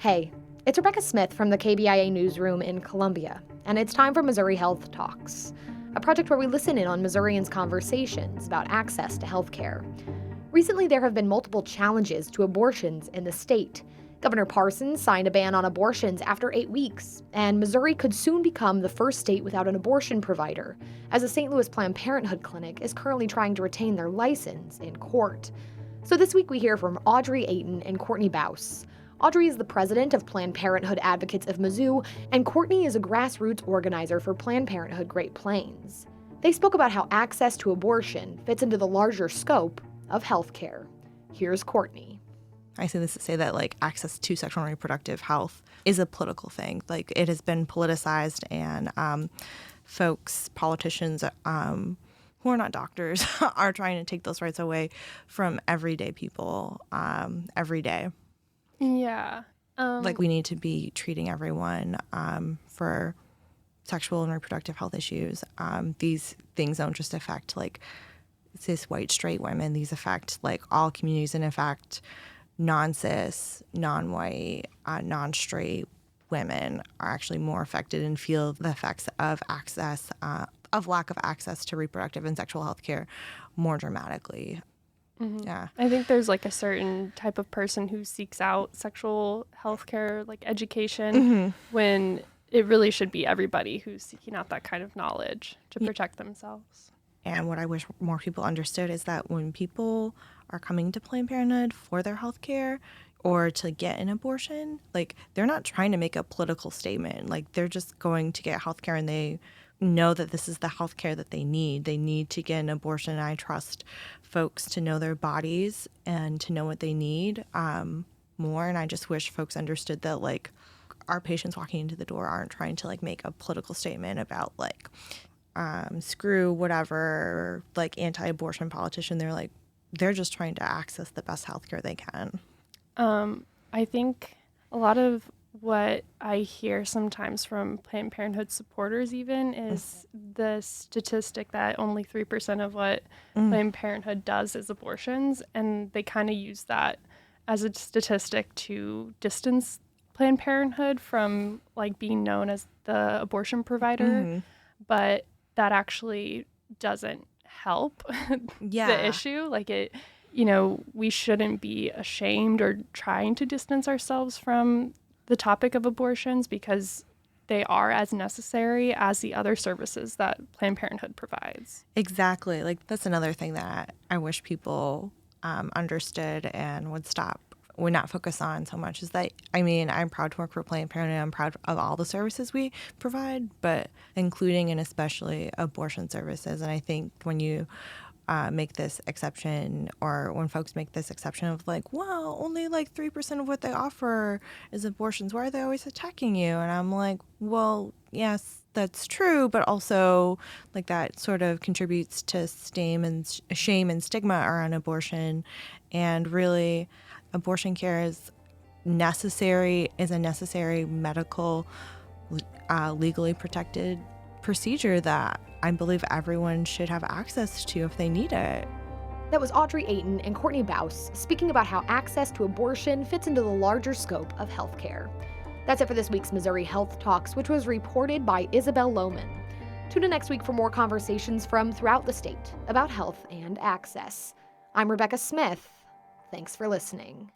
Hey, it's Rebecca Smith from the KBIA newsroom in Columbia, and it's time for Missouri Health Talks, a project where we listen in on Missourians' conversations about access to health care. Recently, there have been multiple challenges to abortions in the state. Governor Parsons signed a ban on abortions after 8 weeks, and Missouri could soon become the first state without an abortion provider, as a St. Louis Planned Parenthood clinic is currently trying to retain their license in court. So this week we hear from Audrey Ayton and Courtney Baus. Audrey is the president of Planned Parenthood Advocates of Mizzou, and Courtney is a grassroots organizer for Planned Parenthood Great Plains. They spoke about how access to abortion fits into the larger scope of healthcare. Here's Courtney. I say this to say that access to sexual and reproductive health is a political thing. It has been politicized, and politicians who are not doctors are trying to take those rights away from everyday people every day. Yeah. We need to be treating everyone for sexual and reproductive health issues. These things don't just affect cis white straight women. These affect all communities, and in fact non-cis, non-white, non-straight women are actually more affected and feel the effects of lack of access to reproductive and sexual health care more dramatically. Mm-hmm. Yeah. I think there's a certain type of person who seeks out sexual health care, education, when it really should be everybody who's seeking out that kind of knowledge to protect themselves. And what I wish more people understood is that when people are coming to Planned Parenthood for their health care or to get an abortion, they're not trying to make a political statement. They're just going to get health care, and they know that this is the health care that they need. They need to get an abortion. I trust folks to know their bodies and to know what they need more. And I just wish folks understood that our patients walking into the door aren't trying to make a political statement about screw whatever anti-abortion politician. They're just trying to access the best health care they can. I think a lot of what I hear sometimes from Planned Parenthood supporters even is the statistic that only 3% of what Planned Parenthood does is abortions, and they kind of use that as a statistic to distance Planned Parenthood from being known as the abortion provider, but that actually doesn't help the issue. We shouldn't be ashamed or trying to distance ourselves from the topic of abortions, because they are as necessary as the other services that Planned Parenthood provides. Exactly. That's another thing that I wish people understood and would not focus on so much, is that, I'm proud to work for Planned Parenthood. I'm proud of all the services we provide, but including and especially abortion services. And I think when you make this exception, or when folks make this exception of well, only 3% of what they offer is abortions, why are they always attacking you? And I'm well, yes, that's true, but also that sort of contributes to shame and stigma around abortion. And really, abortion care is a necessary medical, legally protected procedure that I believe everyone should have access to if they need it. That was Audrey Ayton and Courtney Baus speaking about how access to abortion fits into the larger scope of healthcare. That's it for this week's Missouri Health Talks, which was reported by Isabel Lohman. Tune in next week for more conversations from throughout the state about health and access. I'm Rebecca Smith. Thanks for listening.